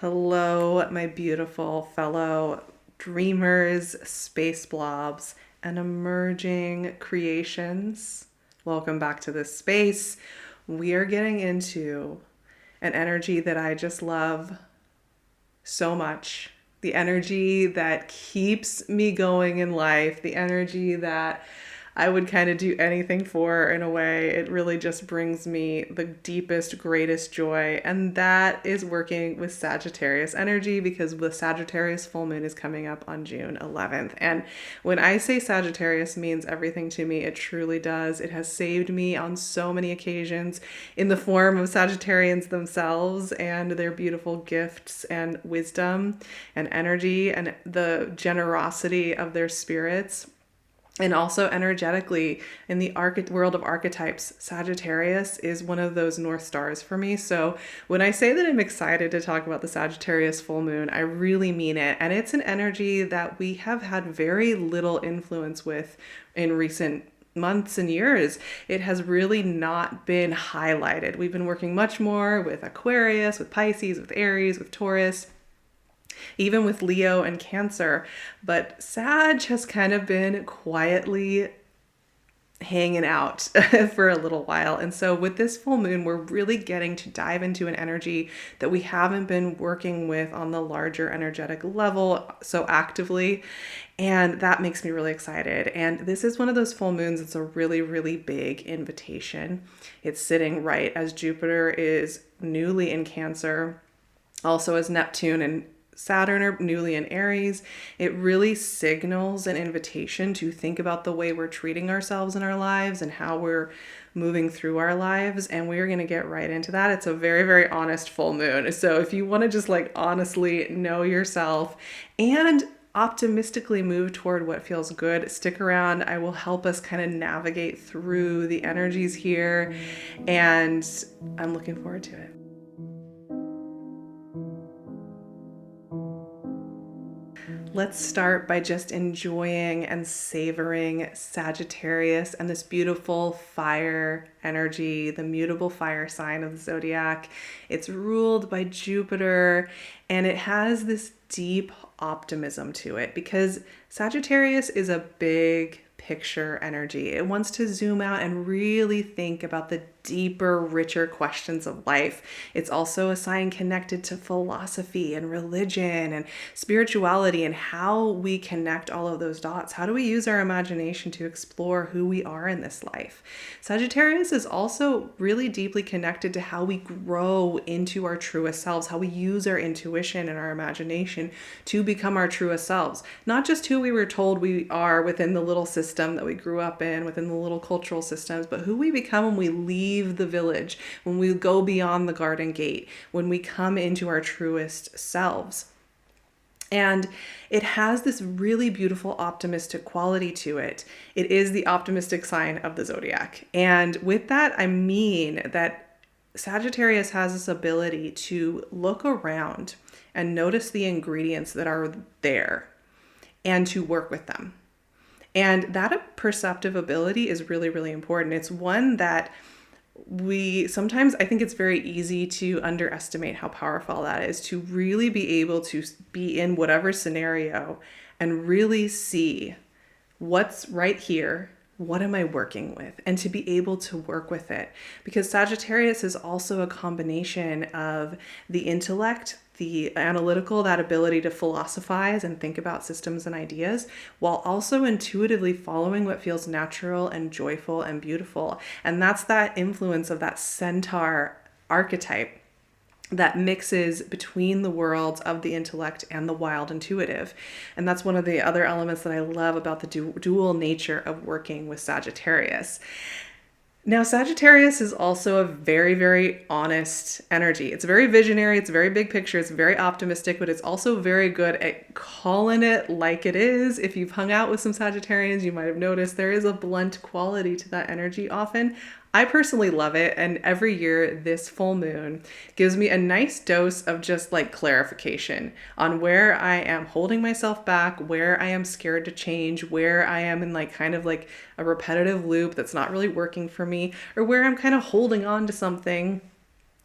Hello, my beautiful fellow dreamers, space blobs, and emerging creations. Welcome back to this space. We are getting into an energy that I just love so much. The energy that keeps me going in life, the energy that I would kind of do anything for in a way. It really just brings me the deepest, greatest joy. And that is working with Sagittarius energy because the Sagittarius full moon is coming up on June 11th. And when I say Sagittarius means everything to me, it truly does. It has saved me on so many occasions in the form of Sagittarians themselves and their beautiful gifts and wisdom and energy and the generosity of their spirits. And also energetically in the world of archetypes, Sagittarius is one of those North Stars for me. So when I say that I'm excited to talk about the Sagittarius full moon, I really mean it. And it's an energy that we have had very little influence with in recent months and years. It has really not been highlighted. We've been working much more with Aquarius, with Pisces, with Aries, with Taurus, even with Leo and Cancer. But Sag has kind of been quietly hanging out for a little while. And so with this full moon, we're really getting to dive into an energy that we haven't been working with on the larger energetic level so actively. And that makes me really excited. And this is one of those full moons. It's a really, really big invitation. It's sitting right as Jupiter is newly in Cancer, also as Neptune and Saturn are newly in Aries. It really signals an invitation to think about the way we're treating ourselves in our lives and how we're moving through our lives. And we're going to get right into that. It's a very, very honest full moon. So if you want to just honestly know yourself and optimistically move toward what feels good, stick around. I will help us kind of navigate through the energies here. And I'm looking forward to it. Let's start by just enjoying and savoring Sagittarius and this beautiful fire energy, the mutable fire sign of the zodiac. It's ruled by Jupiter and it has this deep optimism to it because Sagittarius is a big picture energy. It wants to zoom out and really think about the deeper, richer questions of life. It's also a sign connected to philosophy and religion and spirituality and how we connect all of those dots. How do we use our imagination to explore who we are in this life? Sagittarius is also really deeply connected to how we grow into our truest selves, how we use our intuition and our imagination to become our truest selves. Not just who we were told we are within the little system that we grew up in, within the little cultural systems, but who we become when we leave the village, when we go beyond the garden gate, when we come into our truest selves. And it has this really beautiful optimistic quality to it. It is the optimistic sign of the zodiac. And with that, I mean that Sagittarius has this ability to look around and notice the ingredients that are there and to work with them. And that perceptive ability is really, really important. It's one that sometimes I think it's very easy to underestimate how powerful that is, to really be able to be in whatever scenario and really see what's right here. What am I working with? And to be able to work with it. Because Sagittarius is also a combination of the intellect, the analytical, that ability to philosophize and think about systems and ideas, while also intuitively following what feels natural and joyful and beautiful. And that's that influence of that centaur archetype that mixes between the worlds of the intellect and the wild intuitive. And that's one of the other elements that I love about the dual nature of working with Sagittarius. Now, Sagittarius is also a very, very honest energy. It's very visionary. It's very big picture. It's very optimistic, but it's also very good at calling it like it is. If you've hung out with some Sagittarians, you might have noticed there is a blunt quality to that energy often. I personally love it. And every year, this full moon gives me a nice dose of just clarification on where I am holding myself back, where I am scared to change, where I am in kind of a repetitive loop that's not really working for me, or where I'm kind of holding on to something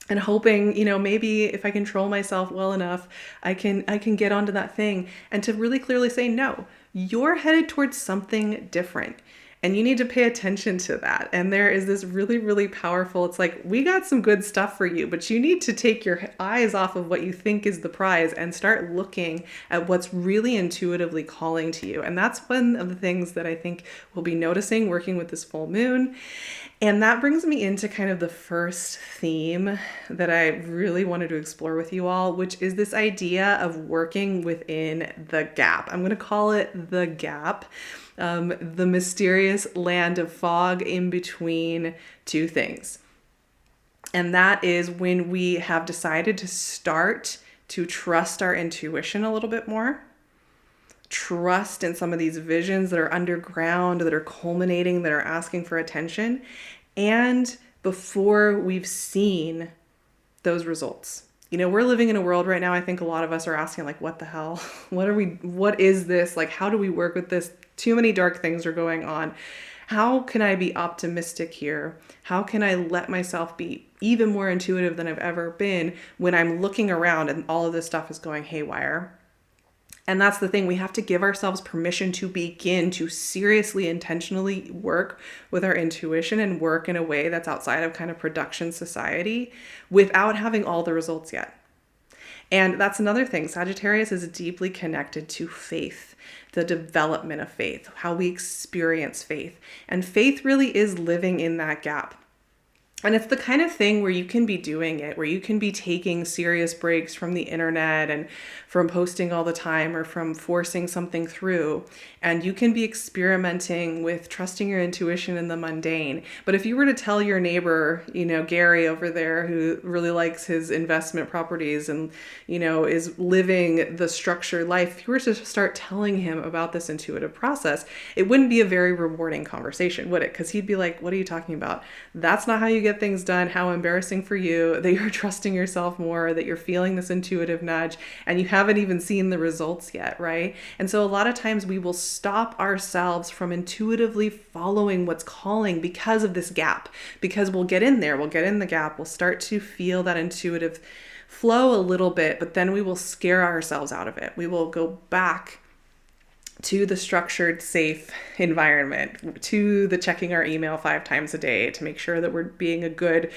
and hoping, maybe if I control myself well enough, I can get onto that thing, and to really clearly say, no, you're headed towards something different. And you need to pay attention to that. And there is this really, really powerful, it's like, we got some good stuff for you, but you need to take your eyes off of what you think is the prize and start looking at what's really intuitively calling to you. And that's one of the things that I think we'll be noticing working with this full moon. And that brings me into kind of the first theme that I really wanted to explore with you all, which is this idea of working within the gap. I'm going to call it the gap, the mysterious land of fog in between two things. And that is when we have decided to start to trust our intuition a little bit more. Trust in some of these visions that are underground, that are culminating, that are asking for attention, and before we've seen those results. We're living in a world right now, I think a lot of us are asking, like, what the hell? What is this? Like, how do we work with this? Too many dark things are going on. How can I be optimistic here? How can I let myself be even more intuitive than I've ever been when I'm looking around and all of this stuff is going haywire? And that's the thing, we have to give ourselves permission to begin to seriously, intentionally work with our intuition and work in a way that's outside of kind of production society without having all the results yet. And that's another thing. Sagittarius is deeply connected to faith, the development of faith, how we experience faith. And faith really is living in that gap. And it's the kind of thing where you can be doing it, where you can be taking serious breaks from the internet and from posting all the time or from forcing something through. And you can be experimenting with trusting your intuition in the mundane. But if you were to tell your neighbor, Gary over there, who really likes his investment properties and, is living the structured life, if you were to start telling him about this intuitive process, it wouldn't be a very rewarding conversation, would it? Because he'd be like, what are you talking about? That's not how you get things done. How embarrassing for you that you're trusting yourself more, that you're feeling this intuitive nudge and you haven't even seen the results yet, right? And so a lot of times we will stop ourselves from intuitively following what's calling because of this gap, because we'll get in there, we'll get in the gap, we'll start to feel that intuitive flow a little bit, but then we will scare ourselves out of it. We will go back to the structured, safe environment, to the checking our email 5 times a day to make sure that we're being a good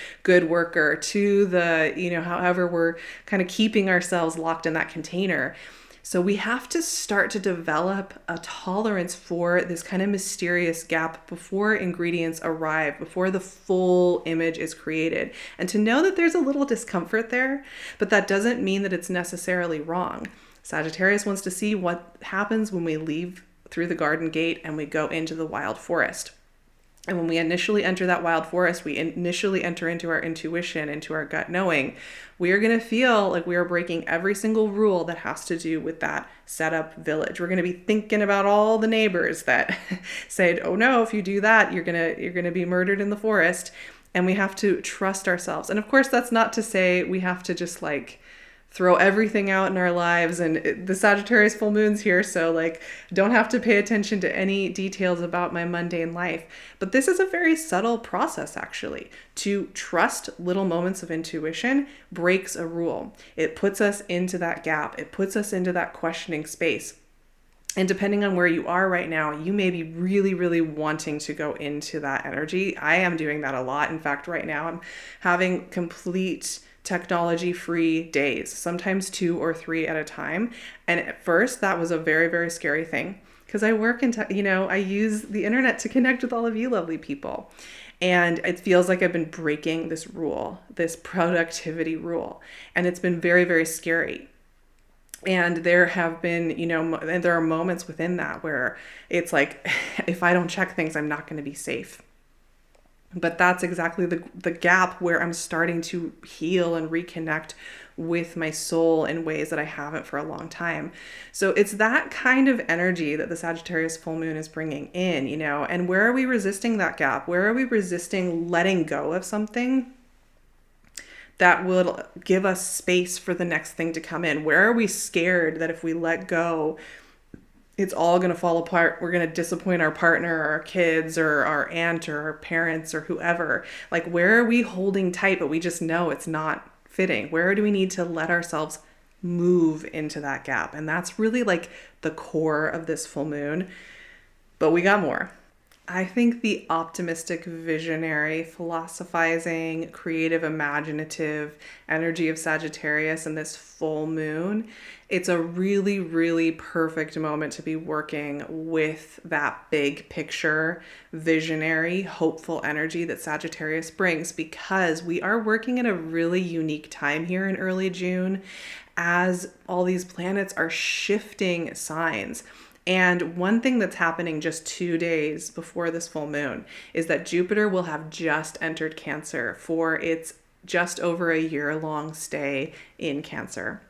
worker, to the, however we're kind of keeping ourselves locked in that container. So we have to start to develop a tolerance for this kind of mysterious gap before ingredients arrive, before the full image is created. And to know that there's a little discomfort there, but that doesn't mean that it's necessarily wrong. Sagittarius wants to see what happens when we leave through the garden gate and we go into the wild forest. And when we initially enter that wild forest, we initially enter into our intuition, into our gut knowing. We are going to feel like we are breaking every single rule that has to do with that setup village. We're going to be thinking about all the neighbors that said, oh no, if you do that, you're going to be murdered in the forest. And we have to trust ourselves. And of course, that's not to say we have to just throw everything out in our lives. And the Sagittarius full moon's here, so don't have to pay attention to any details about my mundane life. But this is a very subtle process, actually. To trust little moments of intuition breaks a rule. It puts us into that gap. It puts us into that questioning space. And depending on where you are right now, you may be really, really wanting to go into that energy. I am doing that a lot. In fact, right now I'm having complete technology-free days, sometimes 2 or 3 at a time. And at first, that was a very, very scary thing because I work in, I use the internet to connect with all of you lovely people. And it feels like I've been breaking this rule, this productivity rule. And it's been very, very scary. And there have been, and there are moments within that where it's like, if I don't check things, I'm not going to be safe. But that's exactly the gap where I'm starting to heal and reconnect with my soul in ways that I haven't for a long time. So it's that kind of energy that the Sagittarius full moon is bringing in, and where are we resisting that gap? Where are we resisting letting go of something that will give us space for the next thing to come in? Where are we scared that if we let go, it's all going to fall apart? We're going to disappoint our partner or our kids or our aunt or our parents or whoever. Where are we holding tight, but we just know it's not fitting? Where do we need to let ourselves move into that gap? And that's really like the core of this full moon. But we got more. I think the optimistic, visionary, philosophizing, creative, imaginative energy of Sagittarius and this full moon, it's a really, really perfect moment to be working with that big picture, visionary, hopeful energy that Sagittarius brings, because we are working in a really unique time here in early June as all these planets are shifting signs. And one thing that's happening just 2 days before this full moon is that Jupiter will have just entered Cancer for its just over a year-long stay in Cancer.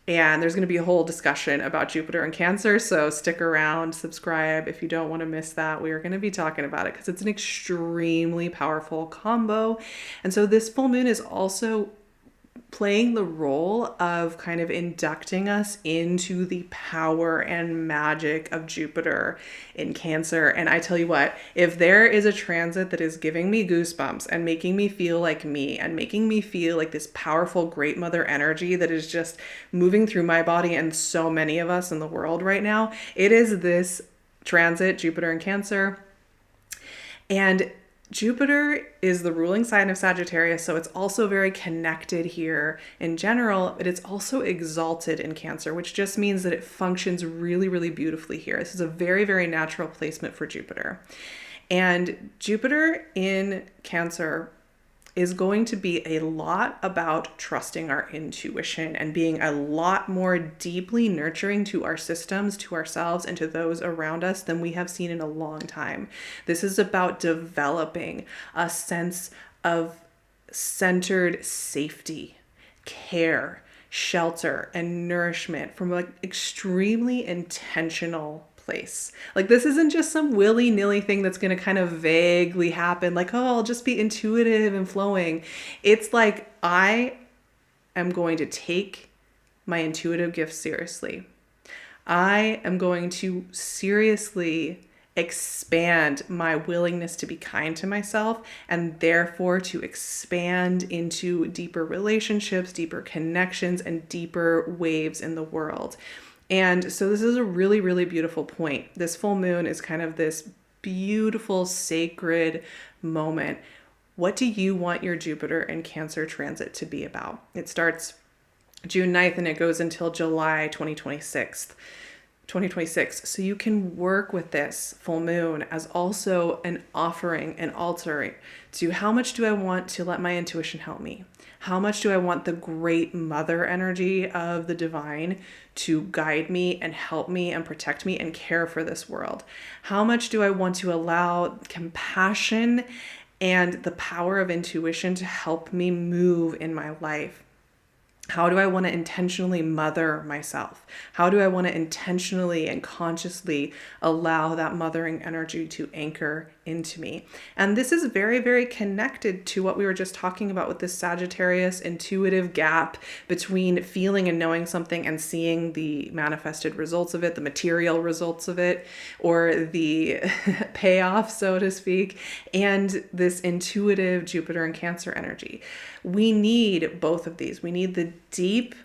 And there's going to be a whole discussion about Jupiter and Cancer, so stick around, subscribe if you don't want to miss that. We are going to be talking about it because it's an extremely powerful combo. And so this full moon is also playing the role of kind of inducting us into the power and magic of Jupiter in Cancer. And I tell you what, if there is a transit that is giving me goosebumps and making me feel like me and making me feel like this powerful great mother energy that is just moving through my body and so many of us in the world right now, it is this transit, Jupiter in Cancer. And Jupiter is the ruling sign of Sagittarius, so it's also very connected here in general, but it's also exalted in Cancer, which just means that it functions really, really beautifully here. This is a very, very natural placement for Jupiter. And Jupiter in Cancer is going to be a lot about trusting our intuition and being a lot more deeply nurturing to our systems, to ourselves, and to those around us than we have seen in a long time. This is about developing a sense of centered safety, care, shelter, and nourishment from an extremely intentional place. Like, this isn't just some willy-nilly thing that's going to kind of vaguely happen, like, oh, I'll just be intuitive and flowing. It's like, I am going to take my intuitive gifts seriously. I am going to seriously expand my willingness to be kind to myself, and therefore to expand into deeper relationships, deeper connections, and deeper waves in the world. And so this is a really, really beautiful point. This full moon is kind of this beautiful, sacred moment. What do you want your Jupiter and Cancer transit to be about? It starts June 9th and it goes until July 2026. So you can work with this full moon as also an offering, an altar to how much do I want to let my intuition help me? How much do I want the great mother energy of the divine to guide me and help me and protect me and care for this world? How much do I want to allow compassion and the power of intuition to help me move in my life? How do I want to intentionally mother myself? How do I want to intentionally and consciously allow that mothering energy to anchor into me? And this is very, very connected to what we were just talking about with this Sagittarius intuitive gap between feeling and knowing something and seeing the manifested results of it, the material results of it, or the payoff, so to speak, and this intuitive Jupiter and Cancer energy. We need both of these. We need the deep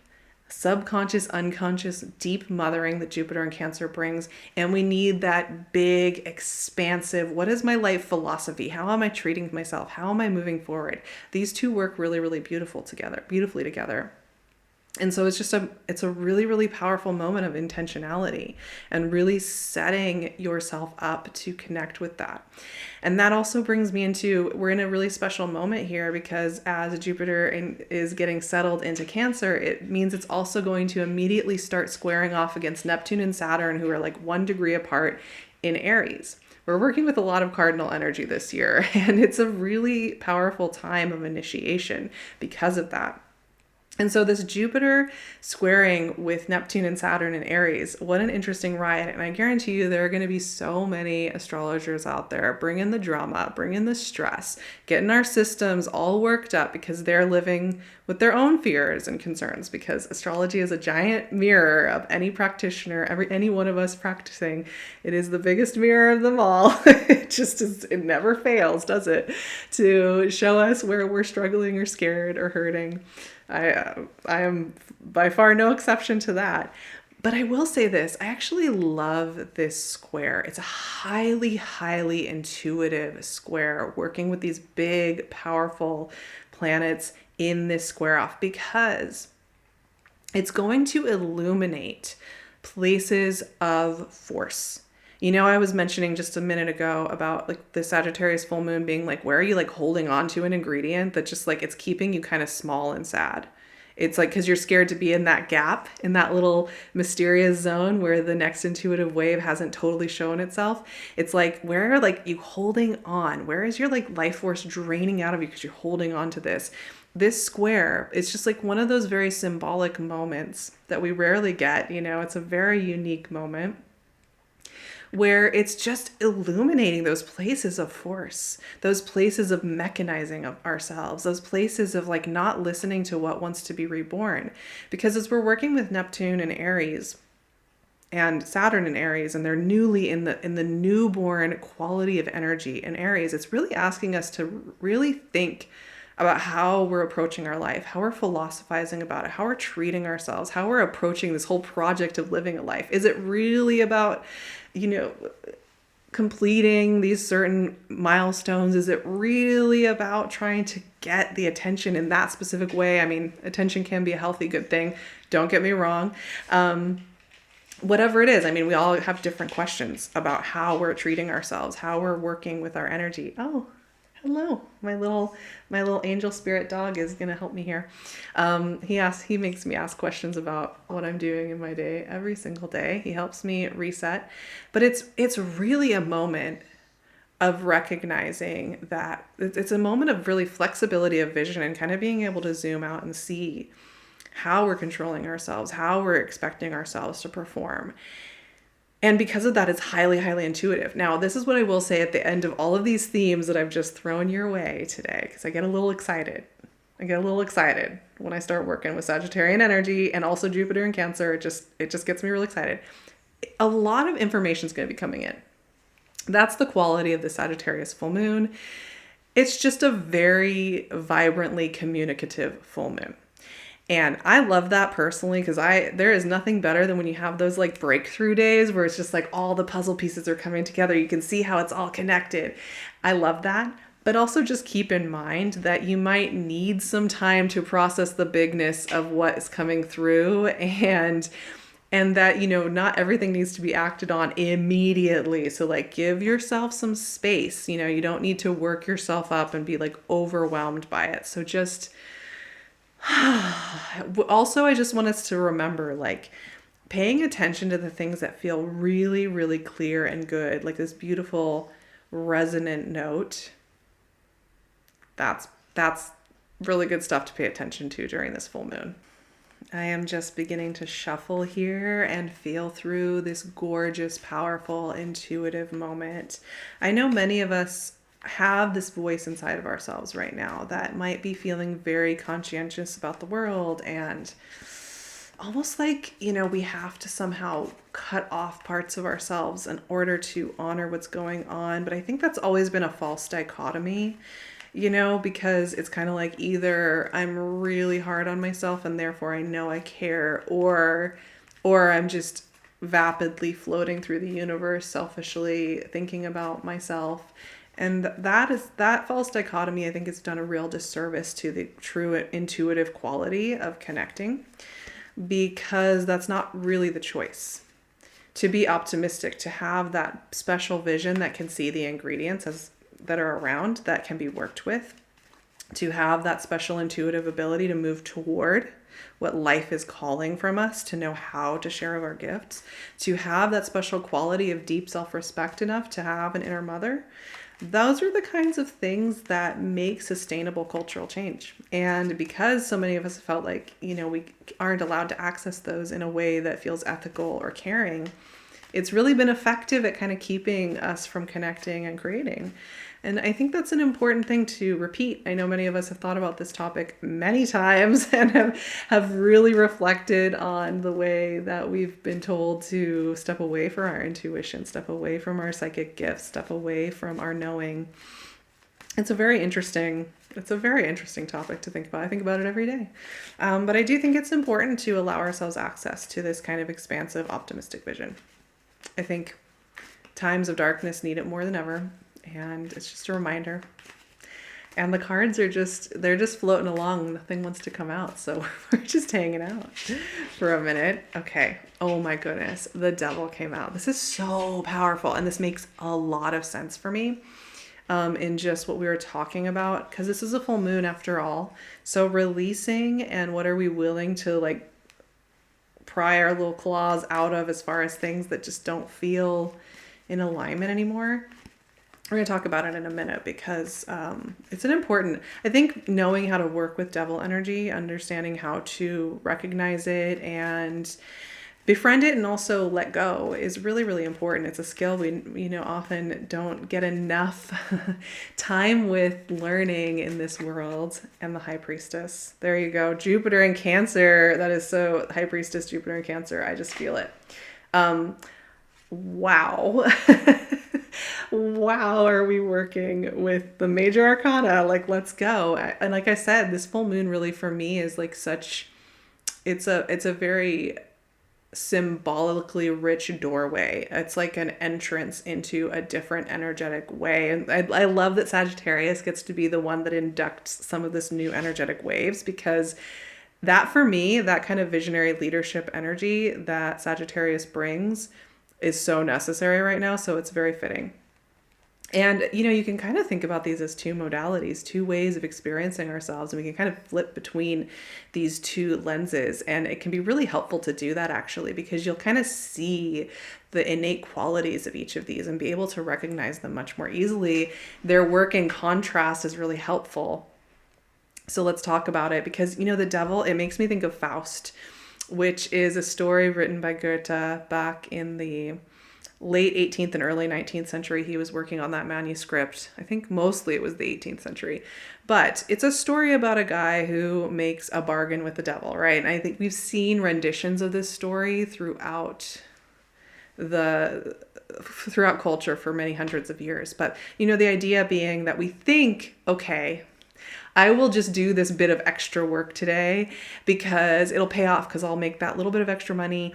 subconscious, unconscious, deep mothering that Jupiter and Cancer brings. And we need that big, expansive, what is my life philosophy? How am I treating myself? How am I moving forward? These two work really, really beautifully together. And so it's a really, really powerful moment of intentionality and really setting yourself up to connect with that. And that also brings me into, we're in a really special moment here because as Jupiter is getting settled into Cancer, it means it's also going to immediately start squaring off against Neptune and Saturn, who are like 1 degree apart in Aries. We're working with a lot of cardinal energy this year, and it's a really powerful time of initiation because of that. And so this Jupiter squaring with Neptune and Saturn in Aries, what an interesting ride. And I guarantee you there are going to be so many astrologers out there bringing the drama, bringing the stress, getting our systems all worked up because they're living with their own fears and concerns, because astrology is a giant mirror of any practitioner, any one of us practicing. It is the biggest mirror of them all. It never fails, does it? To show us where we're struggling or scared or hurting. I am by far no exception to that. But I will say this, I actually love this square. It's a highly, highly intuitive square, working with these big, powerful planets in this square off, because it's going to illuminate places of force. You know, I was mentioning just a minute ago about like the Sagittarius full moon being like, where are you like holding on to an ingredient that just like it's keeping you kind of small and sad? It's like because you're scared to be in that gap, in that little mysterious zone where the next intuitive wave hasn't totally shown itself. It's like, where are like you holding on? Where is your like life force draining out of you because you're holding on to this? This square is just like one of those very symbolic moments that we rarely get. You know, it's a very unique moment where it's just illuminating those places of force, those places of mechanizing of ourselves, those places of like not listening to what wants to be reborn. Because as we're working with Neptune and Aries and Saturn and Aries, and they're newly in the newborn quality of energy in Aries, it's really asking us to really think about how we're approaching our life, how we're philosophizing about it, how we're treating ourselves, how we're approaching this whole project of living a life. Is it really about, you know, completing these certain milestones? Is it really about trying to get the attention in that specific way? I mean, attention can be a healthy, good thing. Don't get me wrong. Whatever it is, I mean, we all have different questions about how we're treating ourselves, how we're working with our energy. Oh, hello, my little angel spirit dog is gonna help me here. He makes me ask questions about what I'm doing in my day every single day. He helps me reset, but it's really a moment of recognizing that it's a moment of really flexibility of vision and kind of being able to zoom out and see how we're controlling ourselves, how we're expecting ourselves to perform. And because of that, it's highly, highly intuitive. Now, this is what I will say at the end of all of these themes that I've just thrown your way today, because I get a little excited. When I start working with Sagittarian energy and also Jupiter and Cancer. It just gets me really excited. A lot of information is going to be coming in. That's the quality of the Sagittarius full moon. It's just a very vibrantly communicative full moon. And I love that personally, because there is nothing better than when you have those like breakthrough days where it's just like all the puzzle pieces are coming together. You can see how it's all connected. I love that. But also just keep in mind that you might need some time to process the bigness of what is coming through, and that, you know, not everything needs to be acted on immediately. So like give yourself some space. You know, you don't need to work yourself up and be like overwhelmed by it. So just also, I just want us to remember, like, paying attention to the things that feel really, really clear and good, like this beautiful resonant note. That's really good stuff to pay attention to during this full moon. I am just beginning to shuffle here and feel through this gorgeous, powerful, intuitive moment. I know many of us have this voice inside of ourselves right now that might be feeling very conscientious about the world, and almost like, you know, we have to somehow cut off parts of ourselves in order to honor what's going on. But I think that's always been a false dichotomy, you know, because it's kind of like either I'm really hard on myself and therefore I know I care, or I'm just vapidly floating through the universe selfishly thinking about myself. And that false dichotomy, I think, has done a real disservice to the true intuitive quality of connecting, because that's not really the choice. To be optimistic, to have that special vision that can see the ingredients that are around that can be worked with, to have that special intuitive ability to move toward what life is calling from us, to know how to share of our gifts, to have that special quality of deep self-respect enough to have an inner mother. Those are the kinds of things that make sustainable cultural change. And because so many of us felt like, you know, we aren't allowed to access those in a way that feels ethical or caring, it's really been effective at kind of keeping us from connecting and creating. And I think that's an important thing to repeat. I know many of us have thought about this topic many times and have really reflected on the way that we've been told to step away from our intuition, step away from our psychic gifts, step away from our knowing. It's a very interesting topic to think about. I think about it every day. But I do think it's important to allow ourselves access to this kind of expansive, optimistic vision. I think times of darkness need it more than ever. And it's just a reminder. And the cards are they're just floating along. Nothing wants to come out. So we're just hanging out for a minute. Okay. Oh my goodness. The devil came out. This is so powerful. And this makes a lot of sense for me. In just what we were talking about, because this is a full moon after all. So releasing, and what are we willing to like pry our little claws out of as far as things that just don't feel in alignment anymore. We're going to talk about it in a minute, because it's an important, I think knowing how to work with devil energy, understanding how to recognize it and befriend it and also let go is really, really important. It's a skill we often don't get enough time with learning in this world. And the High Priestess. There you go. Jupiter and Cancer. That is so High Priestess, Jupiter and Cancer. I just feel it. Wow. Wow, are we working with the major arcana? Like, let's go. And like I said, this full moon really for me is like it's a very symbolically rich doorway. It's like an entrance into a different energetic way. And I love that Sagittarius gets to be the one that inducts some of this new energetic waves, because that for me, that kind of visionary leadership energy that Sagittarius brings is so necessary right now. So it's very fitting. And, you can kind of think about these as two modalities, two ways of experiencing ourselves. And we can kind of flip between these two lenses. And it can be really helpful to do that, actually, because you'll kind of see the innate qualities of each of these and be able to recognize them much more easily. Their work in contrast is really helpful. So let's talk about it, because, the devil, it makes me think of Faust, which is a story written by Goethe back in the late 18th and early 19th century. He was working on that manuscript. I think mostly it was the 18th century. But it's a story about a guy who makes a bargain with the devil, right? And I think we've seen renditions of this story throughout culture for many hundreds of years. But, the idea being that we think, okay, I will just do this bit of extra work today because it'll pay off, because I'll make that little bit of extra money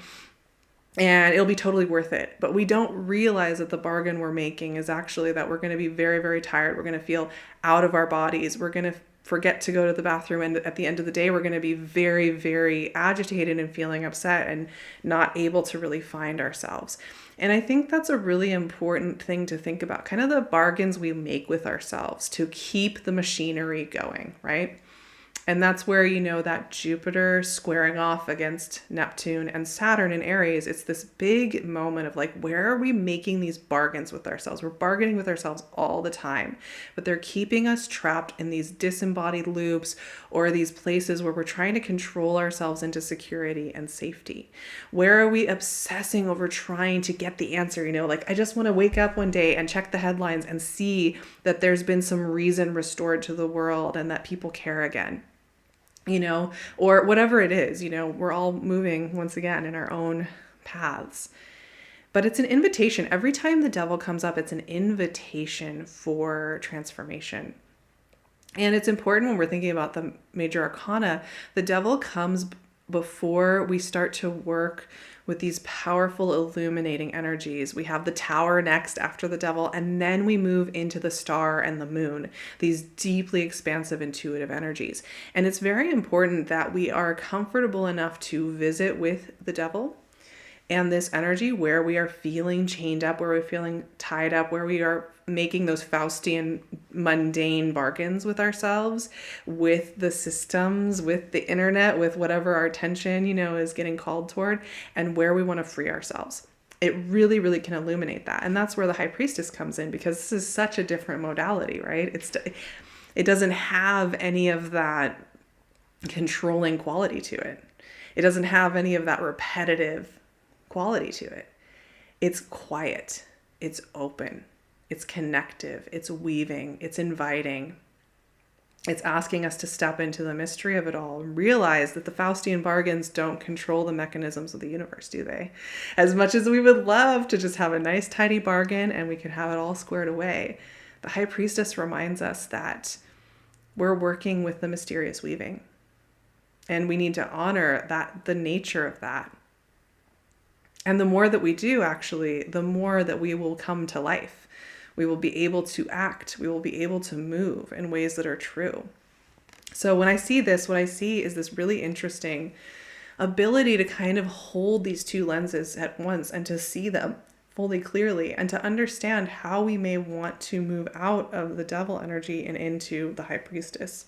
and it'll be totally worth it. But we don't realize that the bargain we're making is actually that we're going to be very, very tired. We're going to feel out of our bodies. We're going to forget to go to the bathroom. And at the end of the day, we're going to be very, very agitated and feeling upset and not able to really find ourselves. And I think that's a really important thing to think about, kind of the bargains we make with ourselves to keep the machinery going, right? And that's where, that Jupiter squaring off against Neptune and Saturn in Aries, it's this big moment of like, where are we making these bargains with ourselves? We're bargaining with ourselves all the time, but they're keeping us trapped in these disembodied loops or these places where we're trying to control ourselves into security and safety. Where are we obsessing over trying to get the answer? Like, I just want to wake up one day and check the headlines and see that there's been some reason restored to the world and that people care again. Or whatever it is, we're all moving once again in our own paths. But it's an invitation. Every time the devil comes up, it's an invitation for transformation. And it's important when we're thinking about the major arcana, the devil comes before we start to work with these powerful illuminating energies. We have the Tower next after the devil, and then we move into the star and the moon, these deeply expansive intuitive energies. And it's very important that we are comfortable enough to visit with the devil and this energy where we are feeling chained up, where we're feeling tied up, where we are making those Faustian mundane bargains with ourselves, with the systems, with the internet, with whatever our attention, is getting called toward, and where we want to free ourselves. It really, really can illuminate that. And that's where the High Priestess comes in, because this is such a different modality, right? It doesn't have any of that controlling quality to it. It doesn't have any of that repetitive quality to it. It's quiet, it's open, it's connective, it's weaving, it's inviting. It's asking us to step into the mystery of it all and realize that the Faustian bargains don't control the mechanisms of the universe, do they? As much as we would love to just have a nice, tidy bargain and we could have it all squared away, The High Priestess reminds us that we're working with the mysterious weaving, and we need to honor that, the nature of that. And the more that we do, actually, the more that we will come to life. We will be able to act. We will be able to move in ways that are true. So when I see this, what I see is this really interesting ability to kind of hold these two lenses at once and to see them fully clearly and to understand how we may want to move out of the devil energy and into the High Priestess.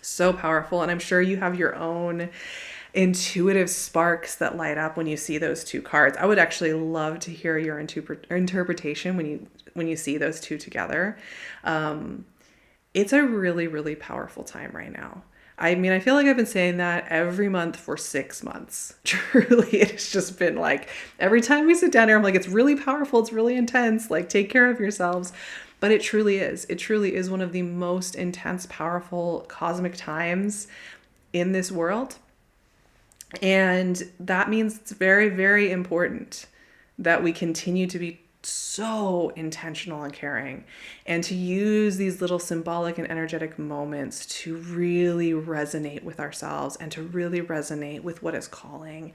So powerful. And I'm sure you have your own intuitive sparks that light up when you see those two cards. I would actually love to hear your interpretation when you see those two together. It's a really, really powerful time right now. I mean, I feel like I've been saying that every month for 6 months. Truly, it's just been like every time we sit down here, I'm like, it's really powerful. It's really intense. Like, take care of yourselves. But it truly is. It truly is one of the most intense, powerful cosmic times in this world. And that means it's very, very important that we continue to be so intentional and caring, and to use these little symbolic and energetic moments to really resonate with ourselves and to really resonate with what is calling.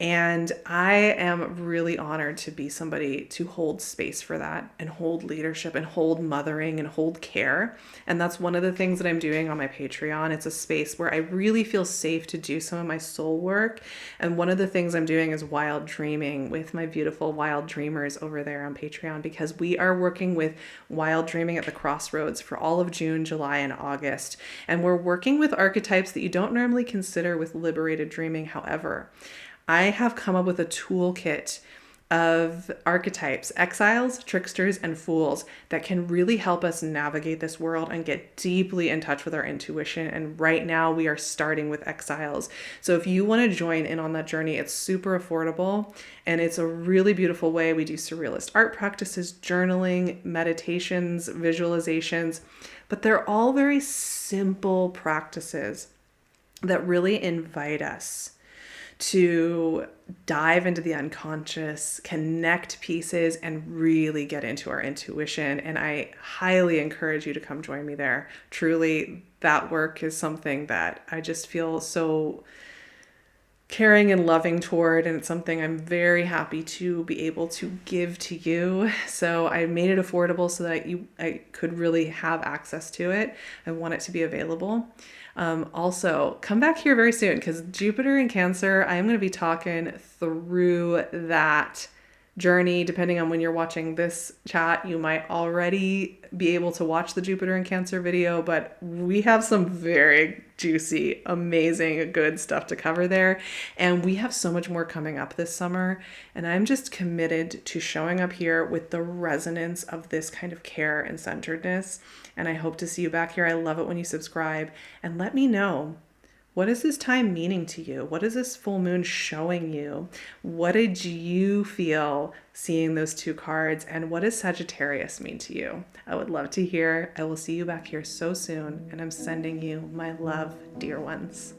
And I am really honored to be somebody to hold space for that and hold leadership and hold mothering and hold care. And that's one of the things that I'm doing on my Patreon. It's a space where I really feel safe to do some of my soul work. And one of the things I'm doing is wild dreaming with my beautiful wild dreamers over there on Patreon, because we are working with wild dreaming at the crossroads for all of June, July, and August. And we're working with archetypes that you don't normally consider with liberated dreaming. However, I have come up with a toolkit of archetypes, exiles, tricksters, and fools that can really help us navigate this world and get deeply in touch with our intuition. And right now we are starting with exiles. So if you want to join in on that journey, it's super affordable and it's a really beautiful way. We do surrealist art practices, journaling, meditations, visualizations, but they're all very simple practices that really invite us to dive into the unconscious, connect pieces, and really get into our intuition. And I highly encourage you to come join me there. Truly, that work is something that I just feel so caring and loving toward, and it's something I'm very happy to be able to give to you. So I made it affordable so that I could really have access to it. I want it to be available. Also, come back here very soon, because Jupiter in Cancer, I am going to be talking through that journey. Depending on when you're watching this chat, you might already be able to watch the Jupiter in Cancer video, but we have some very juicy, amazing, good stuff to cover there. And we have so much more coming up this summer. And I'm just committed to showing up here with the resonance of this kind of care and centeredness. And I hope to see you back here. I love it when you subscribe, and let me know, what is this time meaning to you? What is this full moon showing you? What did you feel seeing those two cards? And what does Sagittarius mean to you? I would love to hear. I will see you back here so soon. And I'm sending you my love, dear ones.